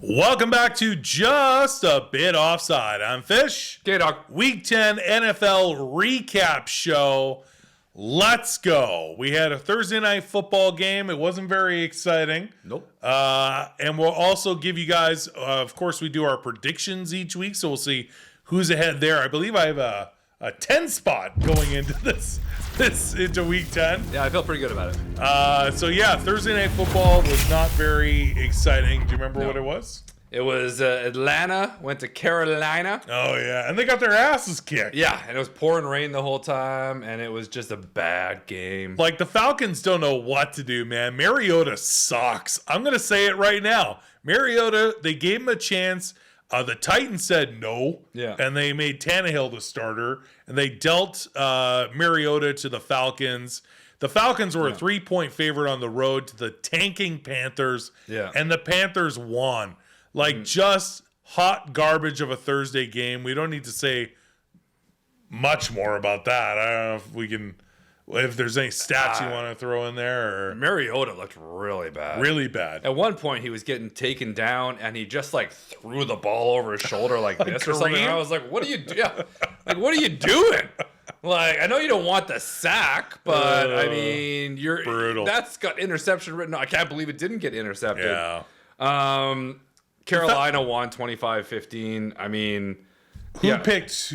Welcome back to Just a Bit Offside. I'm Fish. K-Dog. Week 10 NFL recap show. Let's go. We had a Thursday night football game. It wasn't very exciting. Nope. And we'll also give you guys, of course, we do our predictions each week, so we'll see who's ahead there. I believe I have a 10 spot going into this into week 10. Yeah, I felt pretty good about it. So yeah, Thursday night football was not very exciting. Do you remember what it was? It was Atlanta went to Carolina. Oh yeah, and they got their asses kicked. Yeah, and it was pouring rain the whole time, and it was just a bad game. Like, the Falcons don't know what to do, man. Mariota sucks. I'm gonna say it right now. Mariota, they gave him a chance. The Titans said no, and they made Tannehill the starter, and they dealt Mariota to the Falcons. The Falcons were a 3-point favorite on the road to the tanking Panthers, and the Panthers won. Like, just hot garbage of a Thursday game. We don't need to say much more about that. I don't know if we can, if there's any stats you want to throw in there. Or Mariota looked really bad. Really bad. At one point, he was getting taken down, and he just, like, threw the ball over his shoulder like this or something. And I was like, what are you doing? Like, what are you doing? Like, I know you don't want the sack, but, I mean, you're brutal. That's got interception written on. I can't believe it didn't get intercepted. Yeah. Carolina won 25-15. I mean, who picked?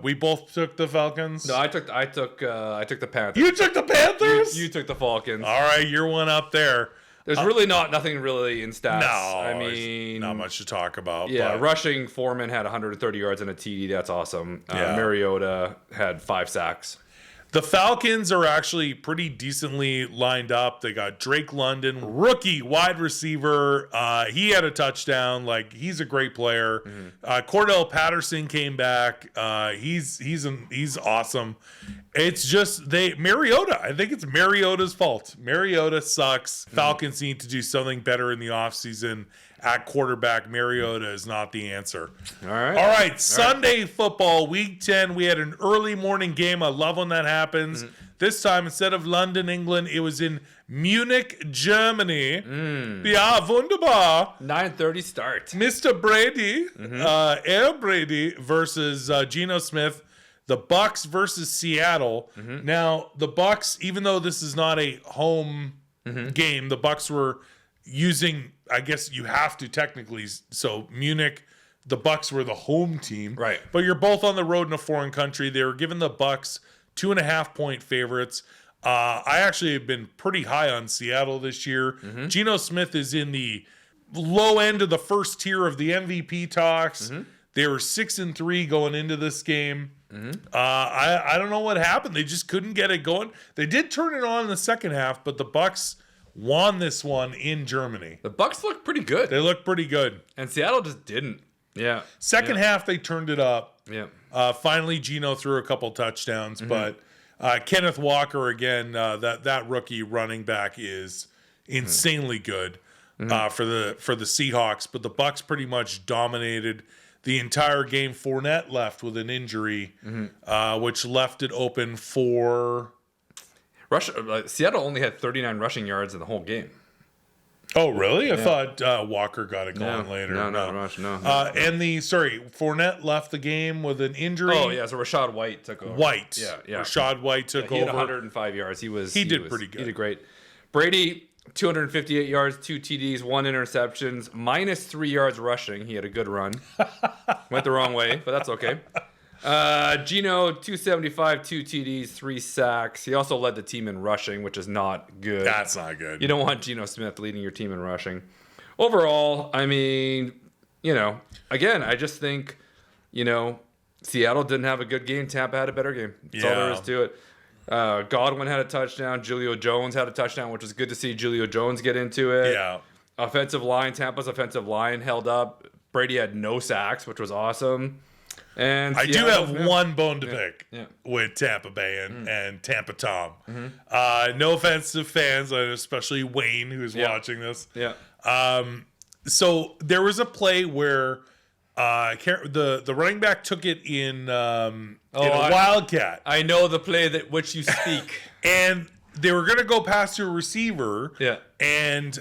We both took the Falcons. No, I took the Panthers. You took the Panthers? You took the Falcons. All right, you're one up there. There's really nothing really in stats. No, I mean, not much to talk about. Yeah, but rushing, Foreman had 130 yards and a TD. That's awesome. Mariota had 5 sacks. The Falcons are actually pretty decently lined up. They got Drake London, rookie wide receiver. He had a touchdown. Like, he's a great player. Cordell Patterson came back. He's awesome. It's just Mariota. I think it's Mariota's fault. Mariota sucks. Falcons need to do something better in the offseason. At quarterback, Mariota is not the answer. All right. All right. Sunday football, week 10. We had an early morning game. I love when that happens. This time, instead of London, England, it was in Munich, Germany. Ja, wunderbar. 9:30 start. Mr. Brady, Air Brady versus Geno Smith. The Bucks versus Seattle. Now, the Bucks, even though this is not a home game, the Bucks were using, I guess you have to technically, so Munich, the Bucks were the home team, right? But you're both on the road in a foreign country. They were giving the Bucks 2.5-point favorites. I actually have been pretty high on Seattle this year. Geno Smith is in the low end of the first tier of the MVP talks. They were 6-3 going into this game. I don't know what happened. They just couldn't get it going. They did turn it on in the second half, but the Bucks won this one in Germany. The Bucks looked pretty good. They looked pretty good. And Seattle just didn't. Yeah. Second half, they turned it up. Yeah. Finally, Geno threw a couple touchdowns, but Kenneth Walker, again, that rookie running back is insanely good for the Seahawks. But the Bucks pretty much dominated the entire game. Fournette left with an injury, which left it open for... Seattle only had 39 rushing yards in the whole game. Oh, really? I thought Walker got it going later. No. And Fournette left the game with an injury. Oh, yeah, so Rashad White took over. Yeah. Rashad White took over. He had 105 yards. He did pretty good. He did great. Brady, 258 yards, 2 TDs, 1 interceptions, -3 yards rushing. He had a good run. Went the wrong way, but that's okay. Geno, 275, 2 TDs, 3 sacks. He also led the team in rushing, which is not good. That's not good. You don't want Geno Smith leading your team in rushing. Overall, I mean, again, I just think, Seattle didn't have a good game. Tampa had a better game. That's all there is to it. Godwin had a touchdown. Julio Jones had a touchdown, which was good to see Julio Jones get into it. Yeah. Tampa's offensive line held up. Brady had no sacks, which was awesome. And I do have one bone to pick with Tampa Bay and Tampa Tom. No offense to fans, especially Wayne, who's watching this. So there was a play where the running back took it in a wildcat. I know the play that which you speak. And they were going to go past to a receiver. Yeah. And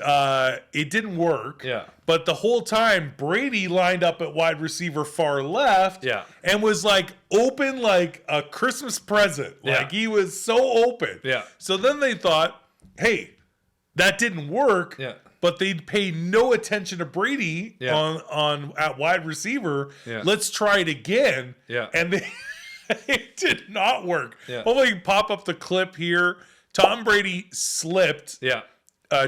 it didn't work. Yeah. But the whole time, Brady lined up at wide receiver far left. Yeah. And was like open like a Christmas present. Yeah. Like he was so open. Yeah. So then they thought, hey, that didn't work. Yeah. But they'd pay no attention to Brady Yeah. on at wide receiver. Yeah. Let's try it again. Yeah. And they, it did not work. Yeah. Hopefully you can pop up the clip here. Tom Brady slipped. Yeah.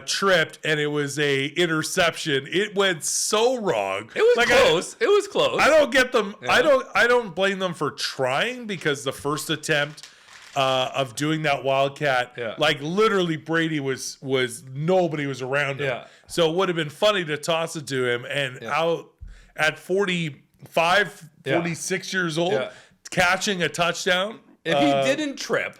Tripped, and it was a interception. It went so wrong. It was like close. It was close. I don't get them. Yeah. I don't blame them for trying, because the first attempt of doing that Wildcat, Yeah. like literally Brady was nobody was around him. Yeah. So it would have been funny to toss it to him, and out at 45, 46 years old, catching a touchdown. If he didn't trip,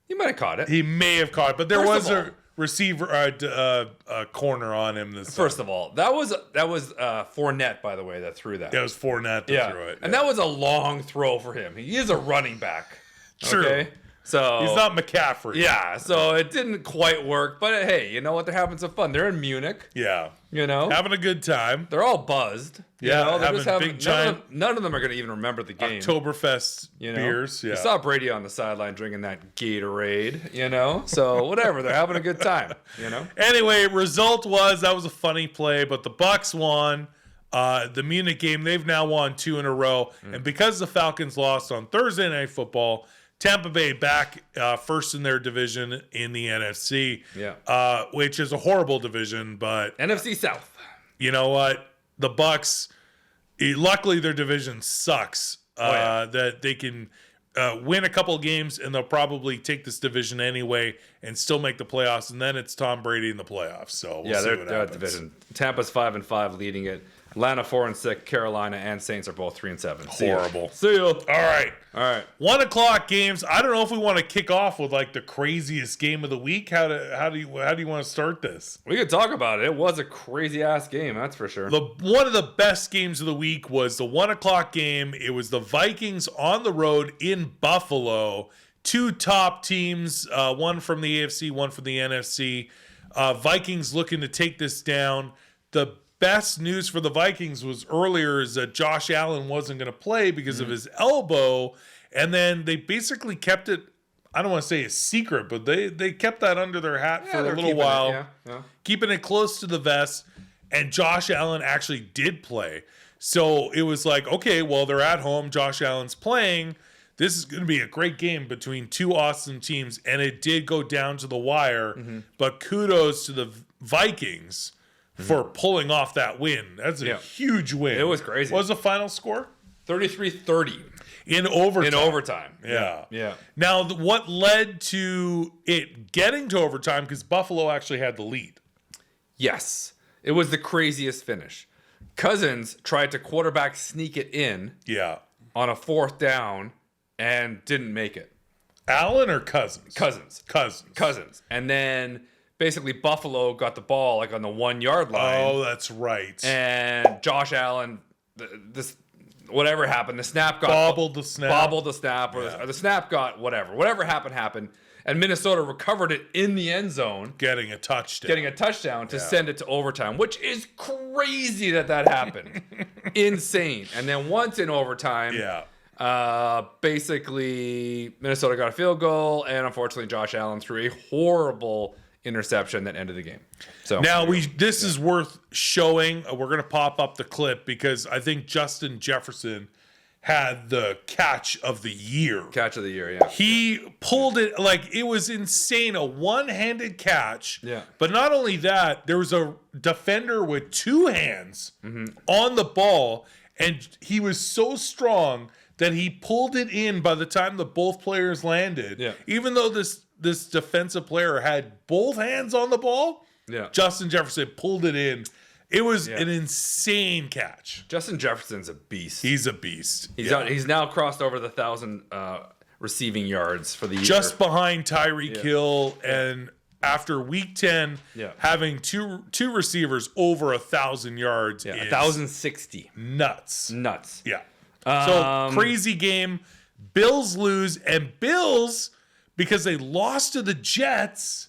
he might have caught it. He may have caught it, but there First was of a receiver, a corner on him. First of all, that was Fournette, by the way, that threw that. It was Fournette that threw it. And that was a long throw for him. He is a running back. True. Okay? So he's not McCaffrey. Yeah, so it didn't quite work. But hey, you know what? They're having some fun. They're in Munich. Yeah. You know? Having a good time. They're all buzzed. Yeah, You know? They're having just big giant none of them are going to even remember the game. Oktoberfest You know? beers. Yeah. You saw Brady on the sideline drinking that Gatorade, you know? So whatever, they're having a good time, you know? Anyway, result was that was a funny play, but the Bucks won. The Munich game, they've now won 2 in a row. And because the Falcons lost on Thursday Night Football, Tampa Bay back first in their division in the NFC. Yeah. Which is a horrible division, but NFC South. you know what? The Bucks, luckily their division sucks. That they can win a couple of games, and they'll probably take this division anyway and still make the playoffs. And then it's Tom Brady in the playoffs. So we'll see what they're happens. division. Tampa's 5-5, leading it. Atlanta 4-6. Carolina and Saints are both 3-7. Horrible. See ya. All right. All right. 1 o'clock games. I don't know if we want to kick off with like the craziest game of the week. How do you want to start this? We could talk about it. It was a crazy ass game, that's for sure. One of the best games of the week was the 1 o'clock game. It was the Vikings on the road in Buffalo. 2 top teams, one from the AFC, one from the NFC. Vikings looking to take this down. The best news for the Vikings was earlier is that Josh Allen wasn't going to play because of his elbow. And then they basically kept it, I don't want to say a secret, but they kept that under their hat for a little while, keeping it close to the vest. And Josh Allen actually did play. So it was like, okay, well, they're at home. Josh Allen's playing. This is going to be a great game between 2 awesome teams. And it did go down to the wire. But kudos to the Vikings for pulling off that win. That's a huge win. It was crazy. What was the final score? 33-30. In overtime. Yeah. Now, what led to it getting to overtime, because Buffalo actually had the lead. Yes. It was the craziest finish. Cousins tried to quarterback sneak it in on a 4th down and didn't make it. Allen or Cousins? Cousins. And then basically Buffalo got the ball like on the 1 yard line. Oh, that's right. And Josh Allen, this whatever happened, the snap got bobbled the snap, or the snap got whatever happened, and Minnesota recovered it in the end zone, getting a touchdown to send it to overtime, which is crazy that happened. Insane. And then once in overtime, basically Minnesota got a field goal, and unfortunately Josh Allen threw a horrible interception that ended the game. So now this is worth showing. We're going to pop up the clip because I think Justin Jefferson had the catch of the year. He pulled it like it was insane. A one-handed catch. Yeah. But not only that, there was a defender with 2 hands on the ball, and he was so strong that he pulled it in by the time that both players landed. Yeah. Even though this defensive player had both hands on the ball, Justin Jefferson pulled it in. It was an insane catch. Justin Jefferson's a beast. He's a beast. He's now crossed over the 1,000 receiving yards for the year. Just behind Tyreek Hill, and after week 10, having two receivers over 1,000 yards, 1,060. Nuts. Yeah. So crazy game. Bills lose, and Bills because they lost to the Jets.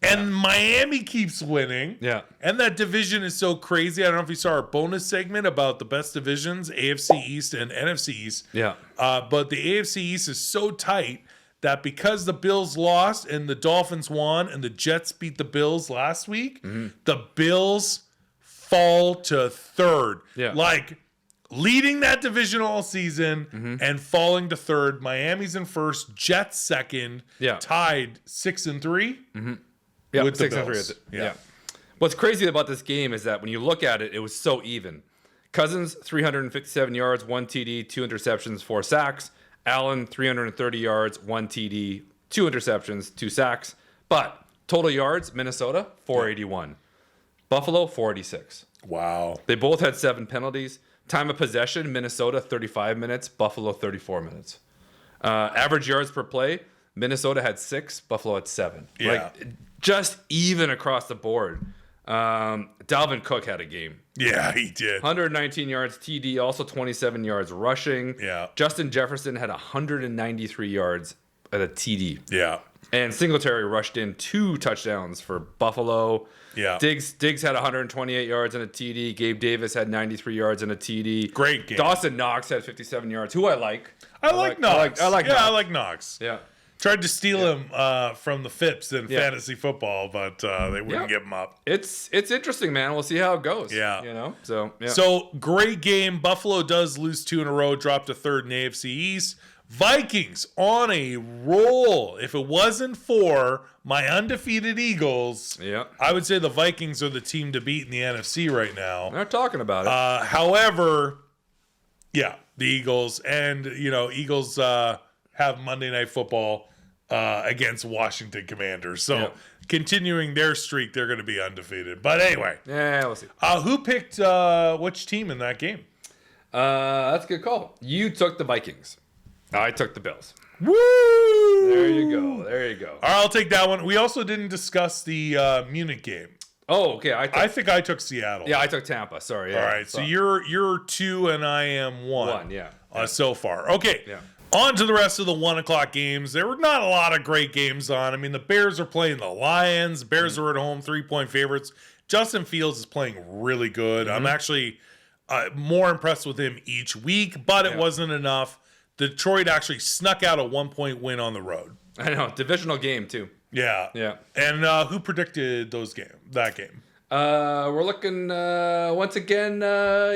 And Miami keeps winning. Yeah. And that division is so crazy. I don't know if you saw our bonus segment about the best divisions, AFC East and NFC East. Yeah. But the AFC East is so tight that because the Bills lost and the Dolphins won and the Jets beat the Bills last week, the Bills fall to third. Yeah. Like leading that division all season and falling to third. Miami's in first, Jets second, tied 6-3. Yeah, with the 6-3. Bills. Yeah. What's crazy about this game is that when you look at it, it was so even. Cousins, 357 yards, 1 TD, 2 interceptions, 4 sacks. Allen, 330 yards, 1 TD, 2 interceptions, 2 sacks. But total yards, Minnesota, 481. Buffalo, 486. Wow. They both had 7 penalties. Time of possession, Minnesota, 35 minutes. Buffalo, 34 minutes. Average yards per play, Minnesota had 6. Buffalo had 7. Yeah. Like, just even across the board. Dalvin Cook had a game. Yeah, he did. 119 yards TD, also 27 yards rushing. Yeah. Justin Jefferson had 193 yards at a TD. Yeah. And Singletary rushed in 2 touchdowns for Buffalo. Yeah. Diggs had 128 yards and a TD. Gabe Davis had 93 yards and a TD. Great game. Dawson Knox had 57 yards, who I like. I like Knox. I like yeah, Knox. I like Knox. Yeah. Tried to steal him from the Phipps in fantasy football, but they wouldn't give him up. It's interesting, man. We'll see how it goes. Yeah. You know? So, yeah. So, great game. Buffalo does lose 2 in a row, drop to third in the AFC East. Vikings on a roll. If it wasn't for my undefeated Eagles, I would say the Vikings are the team to beat in the NFC right now. They're talking about it. However, the Eagles and, Eagles have Monday Night Football against Washington Commanders. So continuing their streak, they're going to be undefeated. But anyway. Yeah, we'll see. Who picked which team in that game? That's a good call. You took the Vikings. I took the Bills. Woo! There you go. There you go. All right, I'll take that one. We also didn't discuss the Munich game. Oh, okay. I think I took Seattle. Yeah, I took Tampa. Sorry. Yeah, all right, so you're 2 and I am 1. So far. Okay. Yeah. On to the rest of the 1 o'clock games. There were not a lot of great games on. I mean, the Bears are playing the Lions. Bears are at home, 3-point favorites. Justin Fields is playing really good. I'm actually more impressed with him each week, but it wasn't enough. Detroit actually snuck out a 1-point win on the road. I know. Divisional game, too. Yeah. Yeah. And who predicted that game? We're looking, once again,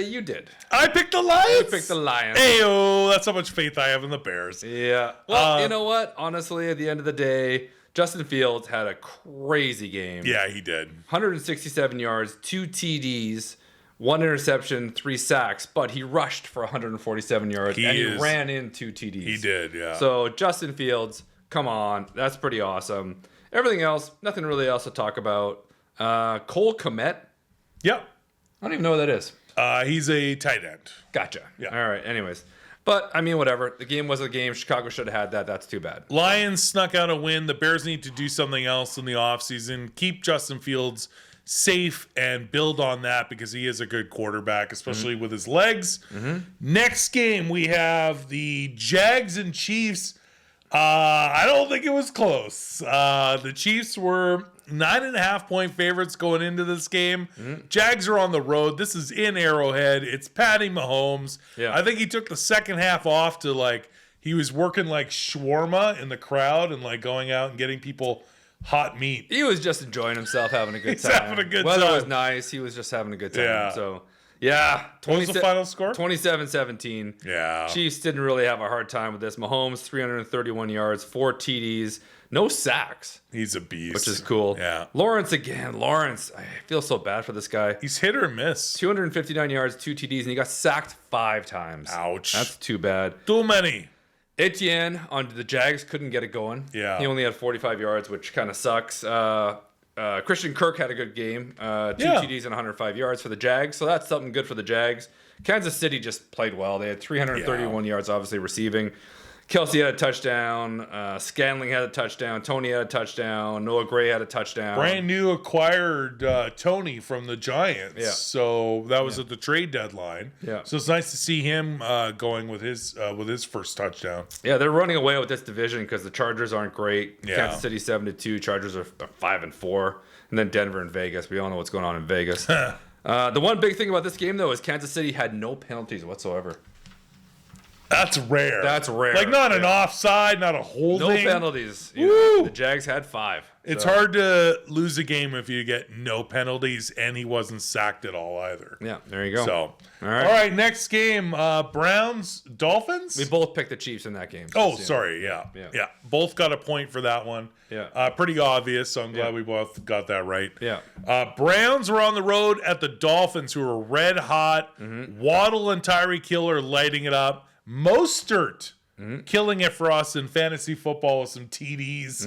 you did. I picked the Lions. You picked the Lions. Ayo, that's how much faith I have in the Bears. Yeah. Well, you know what? Honestly, at the end of the day, Justin Fields had a crazy game. Yeah, he did. 167 yards, 2 TDs, 1 interception, 3 sacks, but he rushed for 147 yards he ran in 2 TDs. He did, yeah. So Justin Fields, come on, that's pretty awesome. Everything else, nothing really else to talk about. Cole Kmet. Yep. I don't even know what that is. He's a tight end. Gotcha. Yeah. All right. Anyways. But, I mean, whatever. The game was a game. Chicago should have had that. That's too bad. Lions snuck out a win. The Bears need to do something else in the offseason. Keep Justin Fields safe and build on that because he is a good quarterback, especially with his legs. Next game, we have the Jags and Chiefs. I don't think it was close. The Chiefs were 9.5-point favorites going into this game. Jags are on the road. This is in Arrowhead. It's Patty Mahomes. Yeah. I think he took the second half off to he was working like shawarma in the crowd and going out and getting people hot meat. He was just enjoying himself, having a good time. He's having a good Weather time. was nice. He was just having a good time. Yeah. So, yeah. What was the final score? 27-17. Yeah. Chiefs didn't really have a hard time with this. Mahomes, 331 yards, 4 TDs, no sacks. He's a beast. Which is cool. Yeah. Lawrence again. Lawrence, I feel so bad for this guy. He's hit or miss. 259 yards, 2 TDs, and he got sacked 5 times. Ouch. That's too bad. Too many. Etienne on the Jags couldn't get it going. Yeah. He only had 45 yards, which kind of sucks. Christian Kirk had a good game. 2 TDs and 105 yards for the Jags. So that's something good for the Jags. Kansas City just played well. They had 331 yards, obviously, receiving. Kelsey had a touchdown. Scanling had a touchdown. Tony had a touchdown. Noah Gray had a touchdown. Brand new acquired Tony from the Giants. Yeah. So that was at the trade deadline. Yeah. So it's nice to see him going with his first touchdown. Yeah, they're running away with this division because the Chargers aren't great. Yeah. Kansas City 7-2. Chargers are 5-4. And then Denver and Vegas. We all know what's going on in Vegas. The one big thing about this game, though, is Kansas City had no penalties whatsoever. That's rare. That's rare. Like not an offside, not a holding. No penalties. Woo! The Jags had 5. It's hard to lose a game if you get no penalties, and he wasn't sacked at all either. Yeah, there you go. So, all right, next game, Browns, Dolphins. We both picked the Chiefs in that game. Oh, sorry, yeah. Both got a point for that one. Yeah. Pretty obvious, so I'm glad we both got that right. Yeah. Browns were on the road at the Dolphins, who were red hot. Waddle and Tyreek Hill are lighting it up. Mostert killing it for us in fantasy football with some TDs.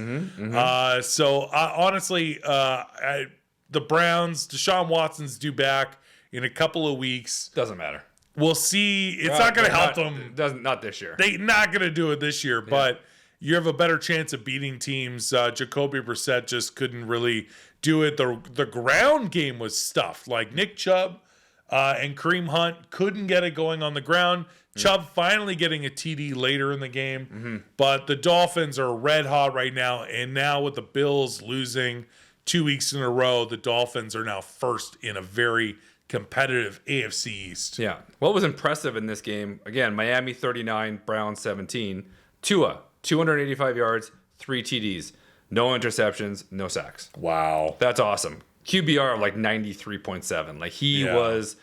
Honestly, the Browns, Deshaun Watson's due back in a couple of weeks. Doesn't matter. We'll see. It's not going to help them. Not this year. They're not going to do it this year, but you have a better chance of beating teams. Jacoby Brissett just couldn't really do it. The ground game was stuffed. Like Nick Chubb and Kareem Hunt couldn't get it going on the ground. Chubb finally getting a TD later in the game. But the Dolphins are red hot right now. And now with the Bills losing 2 weeks in a row, the Dolphins are now first in a very competitive AFC East. Yeah. What was impressive in this game, again, Miami 39, Browns 17. Tua, 285 yards, 3 TDs. No interceptions, no sacks. Wow. That's awesome. QBR of like 93.7. Like he was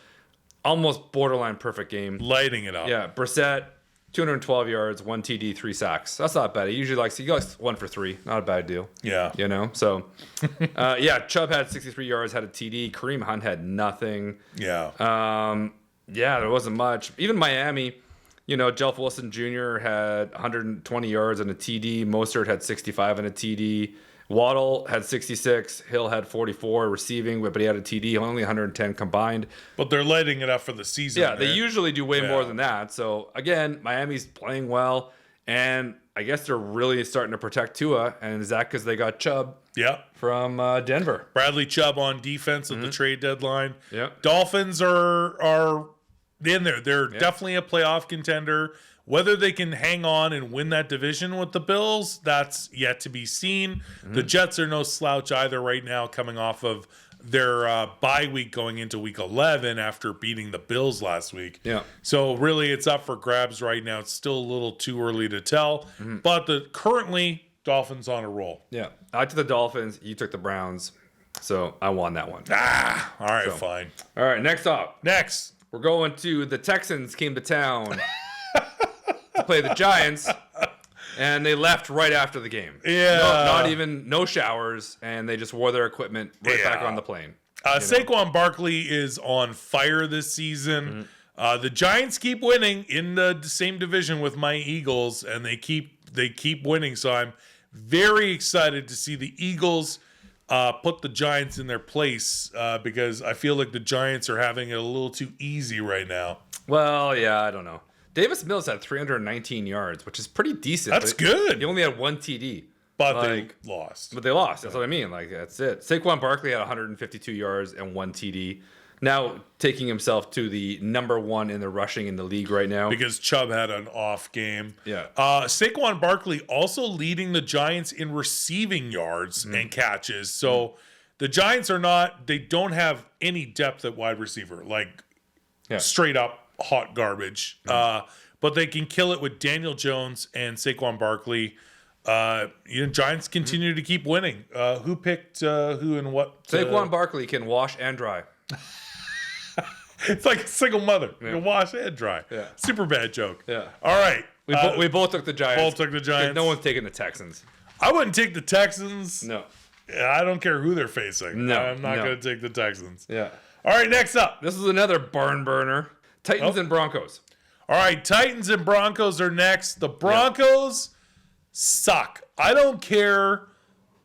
almost borderline perfect game. Lighting it up. Yeah. Brissett, 212 yards, 1 TD, 3 sacks. That's not bad. He usually likes 1 for 3. Not a bad deal. Yeah. You know? So, Chubb had 63 yards, had a TD. Kareem Hunt had nothing. Yeah. There wasn't much. Even Miami, Jeff Wilson Jr. had 120 yards and a TD. Mostert had 65 and a TD. Waddle had 66. Hill had 44 receiving, but he had a TD, only 110 combined. But they're lighting it up for the season. Yeah, they usually do way more than that. So, again, Miami's playing well, and I guess they're really starting to protect Tua, and is that because they got Chubb from Denver? Bradley Chubb on defense at the trade deadline. Yeah. Dolphins are in there. They're definitely a playoff contender. Whether they can hang on and win that division with the Bills, that's yet to be seen. The Jets are no slouch either right now, coming off of their bye week going into week 11 after beating the Bills last week. Yeah. So really it's up for grabs right now. It's still a little too early to tell. But currently, Dolphins on a roll. Yeah. I took the Dolphins. You took the Browns. So I won that one. All right, fine. All right, next up. Next. We're going to the Texans came to town to play the Giants, and they left right after the game. Yeah. No showers, and they just wore their equipment right back on the plane. Saquon Barkley is on fire this season. The Giants keep winning in the same division with my Eagles, and they keep winning. So I'm very excited to see the Eagles put the Giants in their place because I feel like the Giants are having it a little too easy right now. Well, yeah, I don't know. Davis Mills had 319 yards, which is pretty decent. That's good. He only had 1 TD. But they lost. But they lost. That's what I mean. Like, that's it. Saquon Barkley had 152 yards and 1 TD. Now taking himself to the number 1 in the rushing in the league right now. Because Chubb had an off game. Yeah. Saquon Barkley also leading the Giants in receiving yards and catches. So the Giants they don't have any depth at wide receiver. Like straight up hot garbage. But they can kill it with Daniel Jones and Saquon Barkley. Giants continue to keep winning. Who picked who and what? Saquon Barkley can wash and dry. It's like a single mother. You can wash and dry. Yeah. Super bad joke. Yeah. All right. We both took the Giants. Both took the Giants. No one's taking the Texans. I wouldn't take the Texans. No. I don't care who they're facing. No. I'm not going to take the Texans. Yeah. All right, next up. This is another barn burner. Titans and Broncos. All right, Titans and Broncos are next. The Broncos suck. I don't care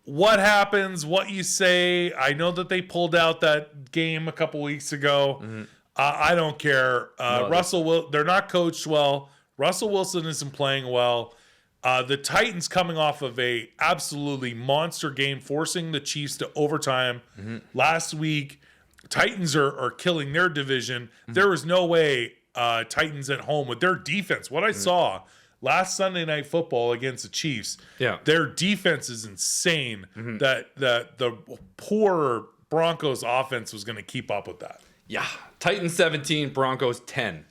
what happens, what you say. I know that they pulled out that game a couple weeks ago. I don't care. They're not coached well. Russell Wilson isn't playing well. The Titans coming off of a absolutely monster game, forcing the Chiefs to overtime last week. Titans are killing their division. There was no way Titans at home with their defense. What I saw last Sunday Night Football against the Chiefs, their defense is insane. That the poor Broncos offense was going to keep up with that. Yeah, Titans 17, Broncos 10.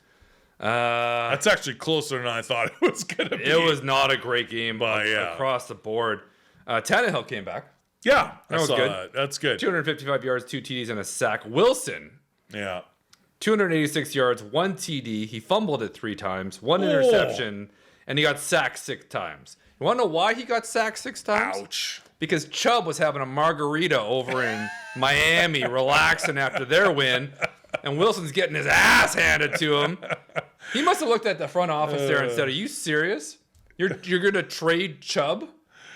That's actually closer than I thought it was going to be. It was not a great game across the board. Tannehill came back. Yeah, that was good. That's good. 255 yards, 2 TDs, and a sack. Wilson, 286 yards, 1 TD. He fumbled it 3 times, 1 interception, and he got sacked 6 times. You want to know why he got sacked 6 times? Ouch. Because Chubb was having a margarita over in Miami, relaxing after their win, and Wilson's getting his ass handed to him. He must have looked at the front office there and said, "Are you serious? You're going to trade Chubb?"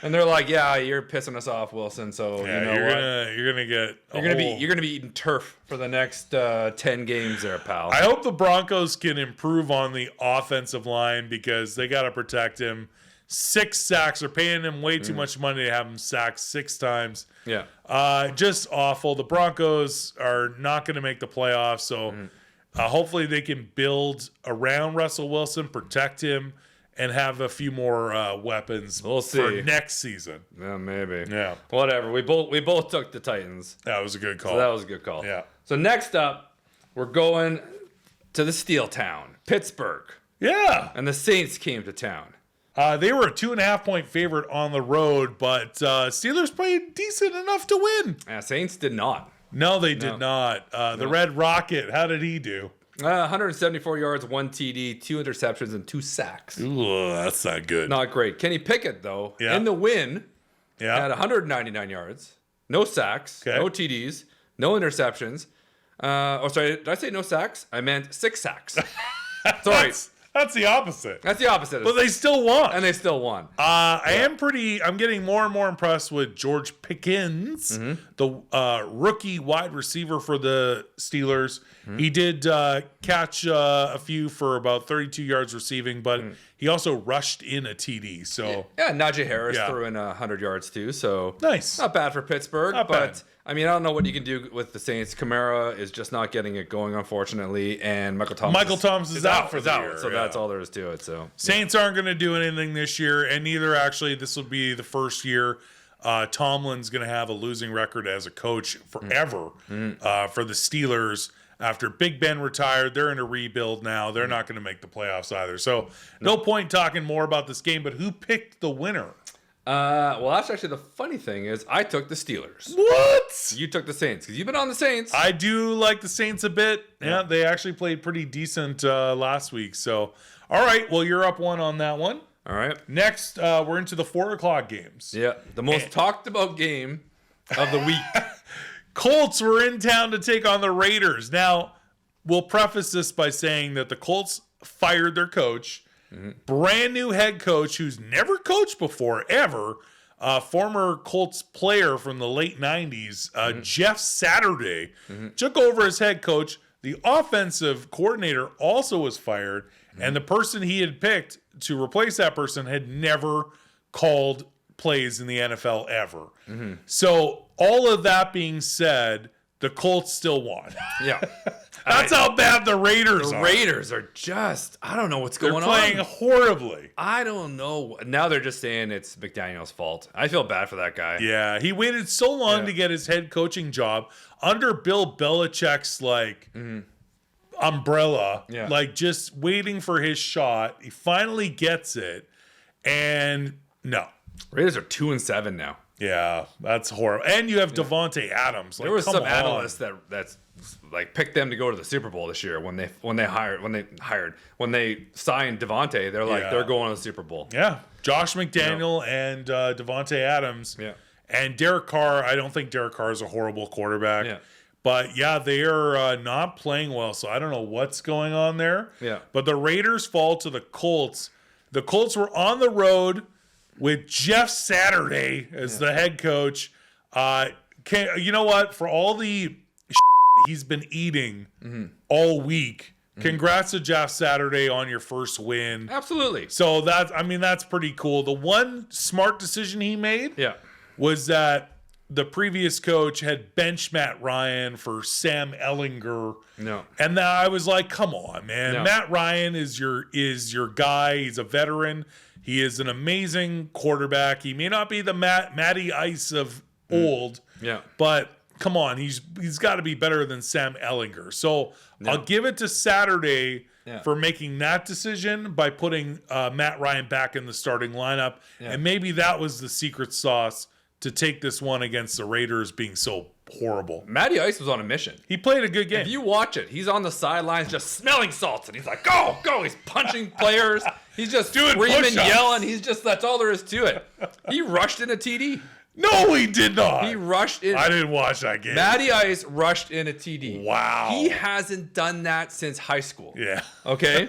And they're like, "Yeah, you're pissing us off, Wilson. So you know you're gonna be eating turf for the next 10 games, there, pal." I hope the Broncos can improve on the offensive line because they got to protect him. 6 sacks. They're paying him way too much money to have him sacked 6 times. Yeah, just awful. The Broncos are not going to make the playoffs, so hopefully they can build around Russell Wilson, protect him, and have a few more weapons for next season. Yeah, maybe. Yeah. Whatever. We both took the Titans. That was a good call. So that was a good call. Yeah. So next up, we're going to the Steel Town, Pittsburgh. Yeah. And the Saints came to town. They were a 2.5-point favorite on the road, but Steelers played decent enough to win. Saints did not. No, they did not. The Red Rocket, how did he do? 174 yards, 1 TD, 2 interceptions, and 2 sacks. Ooh, that's not good. Not great. Kenny Pickett, though, in the win, had 199 yards, no sacks, no TDs, no interceptions. Sorry, did I say no sacks? I meant 6 sacks. Sorry. That's the opposite. That's the opposite. But they still won. And they still won. I'm getting more and more impressed with George Pickens, the rookie wide receiver for the Steelers. He did catch a few for about 32 yards receiving, but he also rushed in a TD. So Najee Harris threw in 100 yards too. So nice. Not bad for Pittsburgh, Not but bad. I mean, I don't know what you can do with the Saints. Kamara is just not getting it going, unfortunately, and Michael Thomas is out for the year. So that's all there is to it. So Saints aren't going to do anything this year, and neither actually. This will be the first year Tomlin's going to have a losing record as a coach forever for the Steelers. After Big Ben retired, they're in a rebuild now. They're not going to make the playoffs either. So no point talking more about this game, but who picked the winner? Well, that's actually the funny thing is I took the Steelers. What? You took the Saints because you've been on the Saints. I do like the Saints a bit. Yeah, they actually played pretty decent last week. So, all right. Well, you're up 1 on that one. All right. Next, we're into the 4 o'clock games. Yeah, the most talked about game of the week. Colts were in town to take on the Raiders. Now, we'll preface this by saying that the Colts fired their coach. Brand new head coach who's never coached before, ever. Former Colts player from the late 90s, Jeff Saturday, took over as head coach. The offensive coordinator also was fired, and the person he had picked to replace that person had never called plays in the NFL ever. So all of that being said, the Colts still won. Yeah. That's how bad the Raiders are. The Raiders are just, I don't know what's going on. They're playing horribly. I don't know. Now they're just saying it's McDaniel's fault. I feel bad for that guy. Yeah, he waited so long to get his head coaching job under Bill Belichick's umbrella, just waiting for his shot. He finally gets it, and no. Raiders are 2-7 now. Yeah, that's horrible. And you have Devontae Adams. There was some analysts that's picked them to go to the Super Bowl this year when they signed Devontae. They're like they're going to the Super Bowl. Yeah, Josh McDaniel and Devontae Adams. Yeah, and Derek Carr. I don't think Derek Carr is a horrible quarterback. Yeah. But yeah, they are not playing well, so I don't know what's going on there. Yeah. But the Raiders fall to the Colts. The Colts were on the road with Jeff Saturday as the head coach. You know what? For all the he's been eating all week Congrats to Jeff Saturday on your first win. Absolutely. So that's pretty cool. The one smart decision he made was that the previous coach had benched Matt Ryan for Sam Ellinger. No. And then I was like, come on, man. No. Matt Ryan is your guy. He's a veteran. He is an amazing quarterback. He may not be the Matty Ice of old. Yeah. But come on, he's got to be better than Sam Ellinger. So I'll give it to Saturday for making that decision by putting Matt Ryan back in the starting lineup. Yeah. And maybe that was the secret sauce to take this one against the Raiders being so horrible. Matty Ice was on a mission. He played a good game. If you watch it, he's on the sidelines just smelling salts, and he's like, go, go. He's punching players. He's just screaming, yelling. That's all there is to it. He rushed in a TD. No, he did not. He rushed in. I didn't watch that game. Matty Ice rushed in a TD. Wow. He hasn't done that since high school. Yeah. Okay?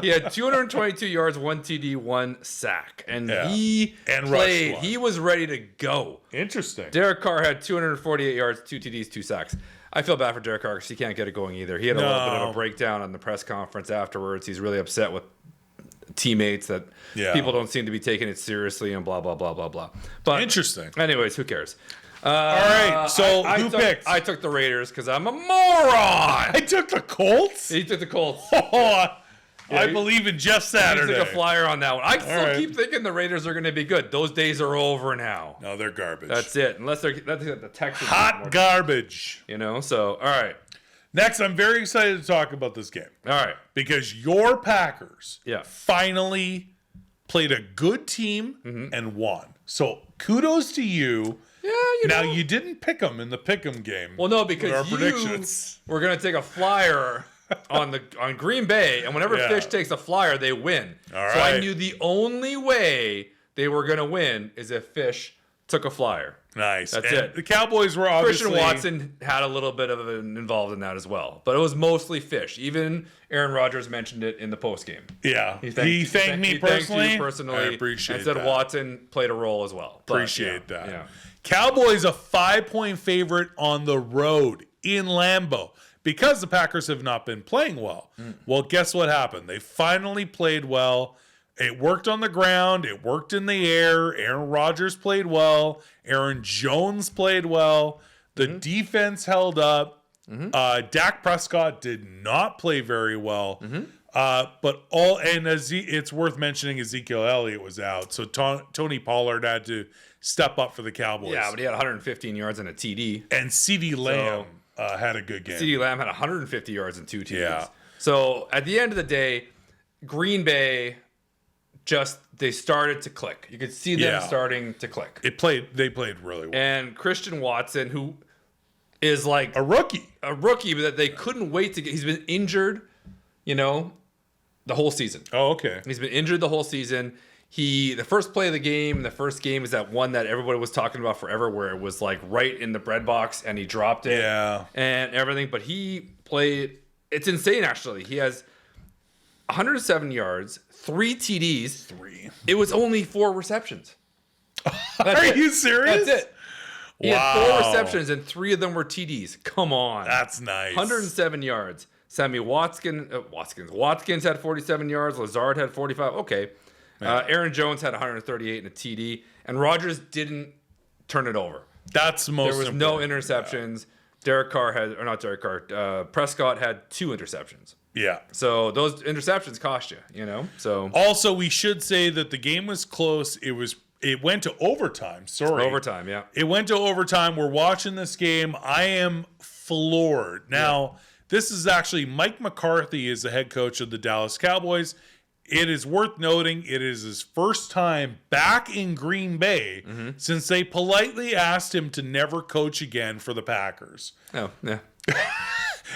He had 222 yards, 1 TD, 1 sack. And he played. He was ready to go. Interesting. Derek Carr had 248 yards, 2 TDs, 2 sacks. I feel bad for Derek Carr because he can't get it going either. He had a little bit of a breakdown on the press conference afterwards. He's really upset with teammates that people don't seem to be taking it seriously and blah, blah, blah, blah, blah. But interesting. Anyways, who cares? All right, so who picked? I took the Raiders because I'm a moron. I took the Colts? He took the Colts. I believe in Jeff Saturday. He took a flyer on that one. I still keep thinking the Raiders are going to be good. Those days are over now. No, they're garbage. That's it. Unless that's the Texans. Hot garbage. So, all right. Next, I'm very excited to talk about this game. All right. Because your Packers finally played a good team and won. So kudos to you. Yeah, now, you didn't pick them in the pick'em game. Well, no, because we're going to take a flyer on Green Bay, and whenever Fish takes a flyer, they win. All right. So I knew the only way they were going to win is if Fish took a flyer. Nice. That's it. The Cowboys were obviously... Christian Watson had a little bit of involved in that as well. But it was mostly Fish. Even Aaron Rodgers mentioned it in the postgame. Yeah. He thanked me personally. You personally. I appreciate that. And said Watson played a role as well. But, appreciate that. Yeah. Cowboys a 5-point favorite on the road in Lambeau because the Packers have not been playing well. Well, guess what happened? They finally played well. It worked on the ground. It worked in the air. Aaron Rodgers played well. Aaron Jones played well. The defense held up. Dak Prescott did not play very well. It's worth mentioning Ezekiel Elliott was out. So Tony Pollard had to step up for the Cowboys. Yeah, but he had 115 yards and a TD. And CeeDee Lamb had a good game. CeeDee Lamb had 150 yards and 2 TDs. Yeah. So at the end of the day, Green Bay... they started to click. You could see them starting to click. They played really well. And Christian Watson, who is like a rookie, but that they couldn't wait to get. He's been injured, the whole season. Oh, okay. He's been injured the whole season. The first play of the game, the first game is that one that everybody was talking about forever, where it was like right in the bread box and he dropped it, and everything. But he played. It's insane, actually. He has 107 yards. 3 TDs. 3. It was only 4 receptions. Are you serious? That's it. He had 4 receptions and 3 of them were TDs. Come on. That's nice. 107 yards. Sammy Watkins had 47 yards. Lazard had 45. Okay. Aaron Jones had 138 and a TD. And Rodgers didn't turn it over. That's the most important. There was no interceptions. Prescott had 2 interceptions. Yeah. So those interceptions cost you, So also we should say that the game was close. It went to overtime. Overtime, yeah. It went to overtime. We're watching this game. I am floored. Now, this is actually Mike McCarthy is the head coach of the Dallas Cowboys. It is worth noting it is his first time back in Green Bay since they politely asked him to never coach again for the Packers. Oh, yeah.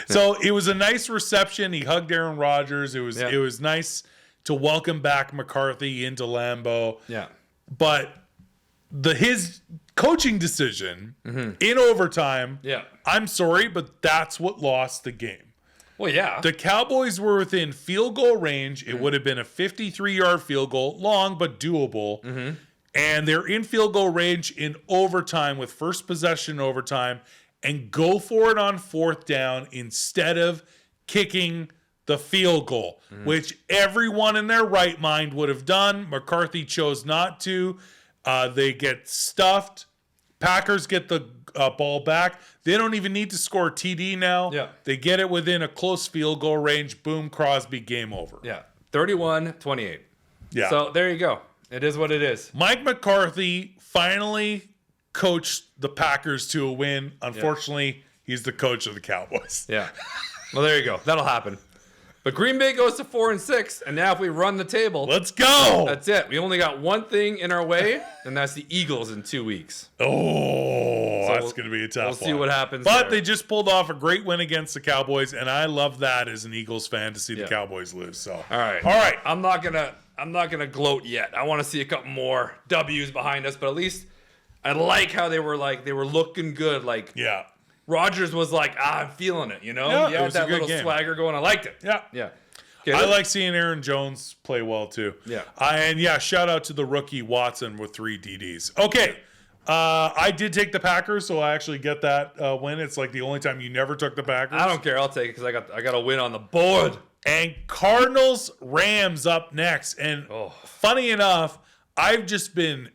So it was a nice reception. He hugged Aaron Rodgers. It was nice to welcome back McCarthy into Lambeau. Yeah. But his coaching decision in overtime, I'm sorry, but that's what lost the game. Well, yeah. The Cowboys were within field goal range. It would have been a 53-yard field goal, long but doable. And they're in field goal range in overtime with first possession overtime. And go for it on 4th down instead of kicking the field goal, which everyone in their right mind would have done. McCarthy chose not to. They get stuffed. Packers get the ball back. They don't even need to score a TD now. Yeah. They get it within a close field goal range. Boom, Crosby, game over. Yeah. 31-28. Yeah. So there you go. It is what it is. Mike McCarthy finally coached the Packers to a win. Unfortunately, he's the coach of the Cowboys. Yeah. Well, there you go. That'll happen. But Green Bay goes to 4-6, and now if we run the table, Let's go. that's it. We only got one thing in our way, and that's the Eagles in 2 weeks. That's going to be a tough one. We'll see what happens. But they just pulled off a great win against the Cowboys, and I love that as an Eagles fan to see the Cowboys lose. So, all right. I'm not gonna gloat yet. I want to see a couple more W's behind us, but at least I like how they were looking good. Like, yeah. Rodgers was like, I'm feeling it, you know? Yeah, He it had was a that good little game. swagger going. I liked it. Yeah. Yeah. Okay, I like seeing Aaron Jones play well, too. Yeah. Shout out to the rookie Watson with 3 DDs. Okay. I did take the Packers, so I actually get that win. It's like the only time you never took the Packers. I don't care. I'll take it because I got a win on the board. And Cardinals Rams up next. And funny enough, I've just been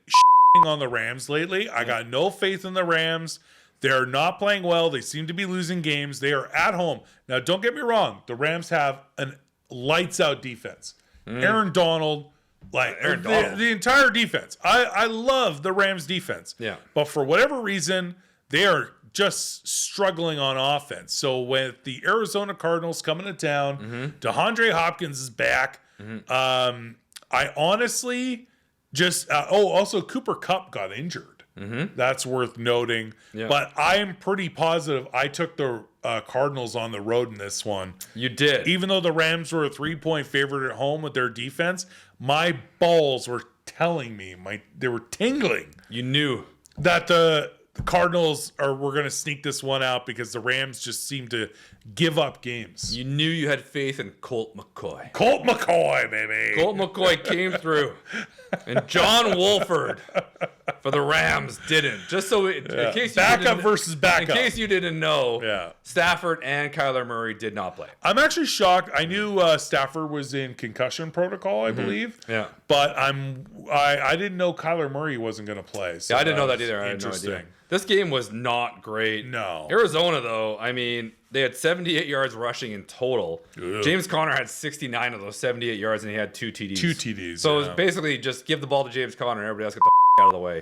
on the Rams lately. I got no faith in the Rams. They're not playing well. They seem to be losing games. They are at home. Now, don't get me wrong. The Rams have an lights-out defense. Aaron Donald, the entire defense. I love the Rams defense. Yeah. But for whatever reason, they are just struggling on offense. So with the Arizona Cardinals coming to town, DeAndre Hopkins is back. I honestly just also Cooper Kupp got injured. That's worth noting. Yeah. But I am pretty positive I took the Cardinals on the road in this one. You did. Even though the Rams were a 3-point favorite at home with their defense, my balls were telling me, they were tingling. You knew That the Cardinals were going to sneak this one out because the Rams just seem to give up games. You knew you had faith in Colt McCoy. Colt McCoy, baby. Colt McCoy came through. And John Wolford for the Rams didn't. Just so in case you backup versus backup. In case you didn't know, Stafford and Kyler Murray did not play. I'm actually shocked. I knew Stafford was in concussion protocol, I believe. Yeah. But I didn't know Kyler Murray wasn't going to play. So yeah, I didn't know that either. I had no idea. This game was not great. No. Arizona, though, I mean, they had 78 yards rushing in total. Ugh. James Conner had 69 of those 78 yards, and he had 2 TDs. 2 TDs. So it was basically just give the ball to James Conner, and everybody else get the out of the way.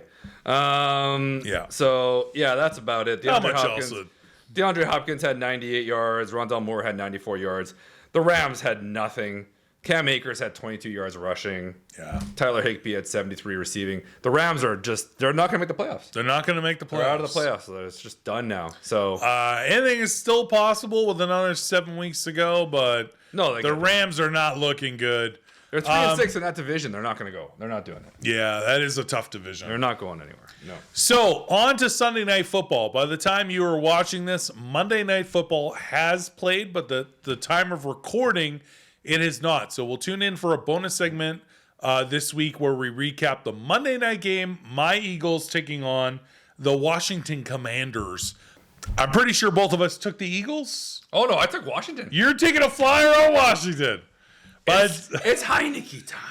So, yeah, that's about it. DeAndre Hopkins had 98 yards. Rondale Moore had 94 yards. The Rams had nothing. Cam Akers had 22 yards rushing. Yeah. Tyler Higbee had 73 receiving. The Rams are they're not going to make the playoffs. They're not going to make the playoffs. They're out of the playoffs. So it's just done now. So anything is still possible with another 7 weeks to go, but the Rams are not looking good. They're 3-6 in that division. They're not going to go. They're not doing it. Yeah, that is a tough division. They're not going anywhere. No. So, on to Sunday Night Football. By the time you are watching this, Monday Night Football has played, but the time of recording, it is not. So, we'll tune in for a bonus segment this week where we recap the Monday night game, my Eagles taking on the Washington Commanders. I'm pretty sure both of us took the Eagles. Oh, no, I took Washington. You're taking a flyer on Washington. But it's Heineke time.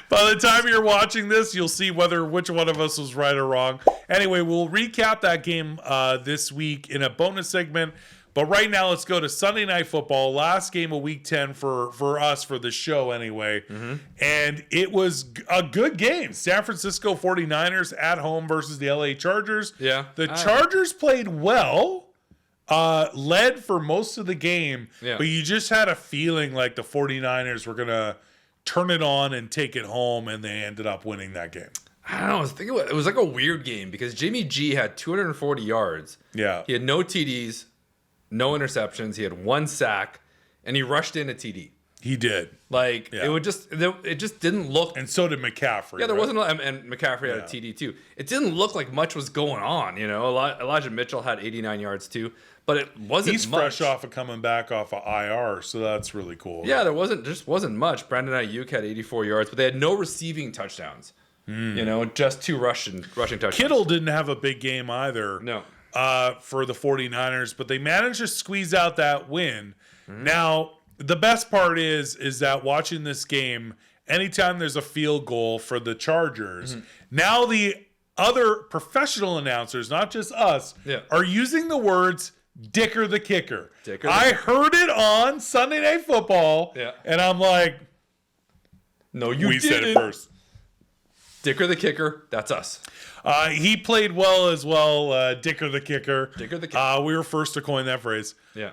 By the time you're watching this, you'll see which one of us was right or wrong. Anyway, we'll recap that game this week in a bonus segment. But right now, let's go to Sunday Night Football. Last game of Week 10 for us, for the show anyway. And it was a good game. San Francisco 49ers at home versus the LA Chargers. Yeah. The Chargers played well. Led for most of the game, but you just had a feeling like the 49ers were going to turn it on and take it home, and they ended up winning that game. I don't know. I was thinking it was like a weird game because Jimmy G had 240 yards. Yeah. He had no TDs, no interceptions. He had 1 sack, and he rushed in a TD. He did. It just didn't look. And so did McCaffrey. Yeah, there wasn't, and McCaffrey had a TD too. It didn't look like much was going on. You know, Elijah Mitchell had 89 yards too, but it wasn't. He's much. fresh off of coming back off of IR, so that's really cool. Yeah, there wasn't much. Brandon Ayuk had 84 yards, but they had no receiving touchdowns. You know, just 2 rushing touchdowns. Kittle didn't have a big game either. No. For the 49ers, but they managed to squeeze out that win. Now, the best part is that watching this game, anytime there's a field goal for the Chargers, now the other professional announcers, not just us, are using the words Dicker the kicker. I heard it on Sunday Night Football, and I'm like, no, you didn't. We said it first. Dicker the kicker, that's us. He played well as well, Dicker the kicker. Dicker the kicker. We were first to coin that phrase. Yeah.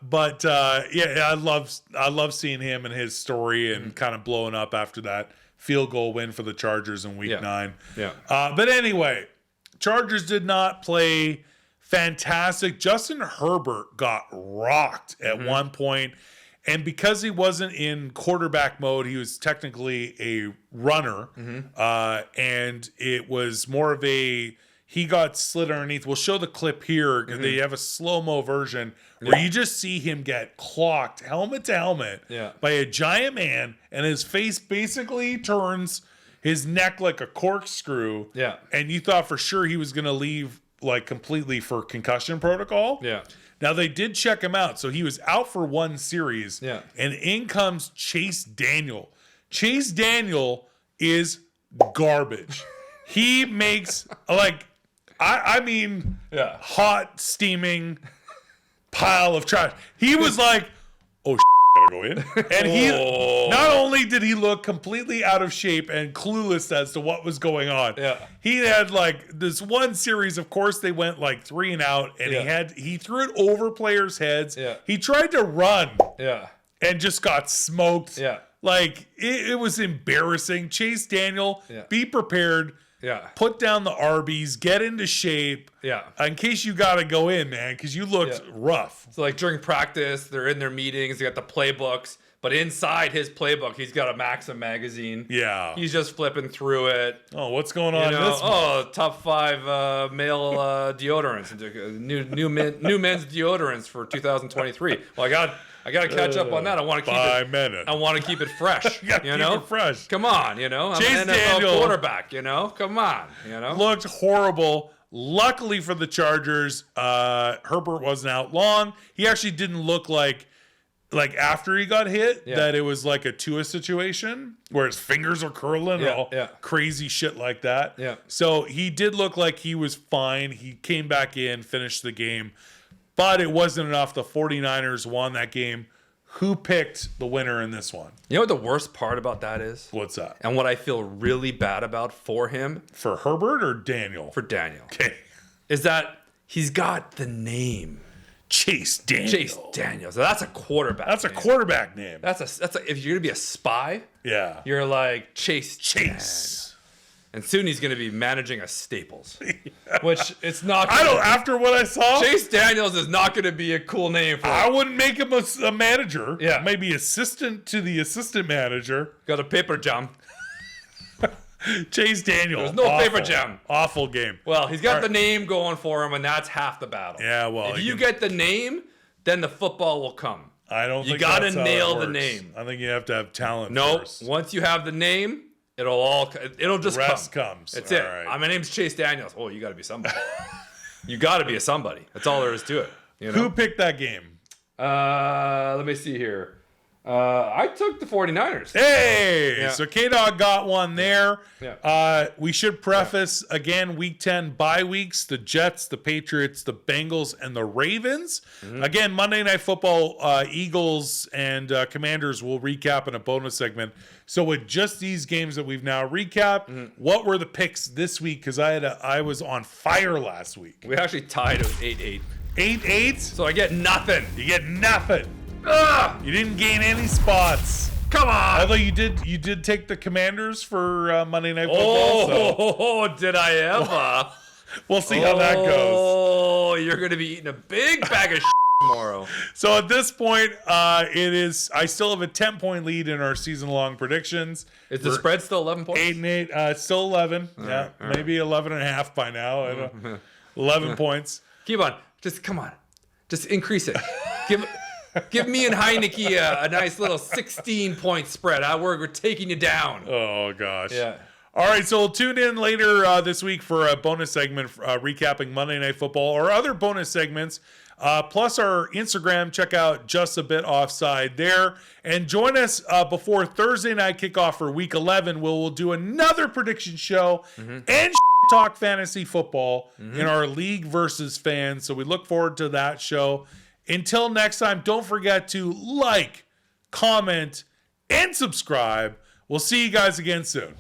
But I love seeing him and his story and kind of blowing up after that field goal win for the Chargers in Week 9. Yeah. But anyway, Chargers did not play fantastic. Justin Herbert got rocked at one point. And because he wasn't in quarterback mode, he was technically a runner. And it was more of he got slid underneath. We'll show the clip here. They have a slow-mo version where you just see him get clocked helmet to helmet by a giant man. And his face basically turns his neck like a corkscrew. Yeah. And you thought for sure he was going to leave like completely for concussion protocol. Yeah. Now, they did check him out, so he was out for one series, and in comes Chase Daniel. Chase Daniel is garbage. He makes, hot, steaming pile of trash. He was like, oh, gotta go in. And he, not only did he look completely out of shape and clueless as to what was going on, he had this one series, of course they went 3 and out, and he threw it over players' heads. He tried to run and just got smoked. It was embarrassing. Chase Daniel, be prepared. Put down the Arby's, get into shape. In case you got to go in, man, because you looked rough. So during practice, they're in their meetings, they got the playbooks, but inside his playbook, he's got a Maxim magazine. He's just flipping through it. Oh, what's going on in this month? Top 5 male deodorants, new men's deodorants for 2023. Well, I got to catch up on that. I want to keep it. I want to keep it fresh. Keep it fresh. Come on, I'm Chase an NFL Daniel quarterback. Come on, looked horrible. Luckily for the Chargers, Herbert wasn't out long. He actually didn't look like after he got hit that it was like a Tua situation where his fingers are curling and all crazy shit like that. So he did look like he was fine. He came back in, finished the game. But it wasn't enough. The 49ers won that game. Who picked the winner in this one? You know what the worst part about that is? What's that? And what I feel really bad about for him. For Herbert or Daniel? For Daniel. Okay. Is that he's got the name. Chase Daniel. Chase Daniel. So that's a quarterback That's name. A quarterback name. That's if you're going to be a spy. Yeah. You're like Chase. And soon he's going to be managing a Staples, which it's not. After what I saw, Chase Daniels is not going to be a cool name for. I wouldn't make him a manager. Yeah, maybe assistant to the assistant manager. Got a paper jam. Chase Daniels. There's no paper jam. Awful game. Well, he's got the name going for him, and that's half the battle. Yeah, well, if you get the name, then the football will come. I don't. You got to nail the name. I think you have to have talent. No, first. Once you have the name. It'll just the rest come. Comes. That's all it. Right. My name's Chase Daniels. Oh, you got to be somebody. You got to be a somebody. That's all there is to it. Who picked that game? Let me see here. I took the 49ers. Hey! So K-Dog got one there. We should preface, again, Week 10 bye weeks. The Jets, the Patriots, the Bengals, and the Ravens. Again, Monday Night Football, Eagles and Commanders will recap in a bonus segment. So with just these games that we've now recapped, what were the picks this week? Because I was on fire last week. We actually tied with 8-8. 8-8? So I get nothing. You get nothing. Ugh! You didn't gain any spots. Come on. Although you did take the Commanders for Monday Night Football. Oh, did I ever? We'll see how that goes. Oh, you're going to be eating a big bag of tomorrow. So at this point, I still have a 10-point lead in our season-long predictions. Is the spread still 11 points? 8-8. It's still 11. All right. Maybe 11.5 by now. I don't know. 11 points. Keep on. Come on. Just increase it. Give me and Heineke a nice little 16-point spread. We're taking you down. Oh, gosh. Yeah. All right, so we'll tune in later this week for a bonus segment recapping Monday Night Football or other bonus segments. Plus our Instagram, check out Just a Bit Offside there. And join us before Thursday night kickoff for Week 11, where we'll do another prediction show and talk fantasy football in our league versus fans. So we look forward to that show. Until next time, don't forget to like, comment, and subscribe. We'll see you guys again soon.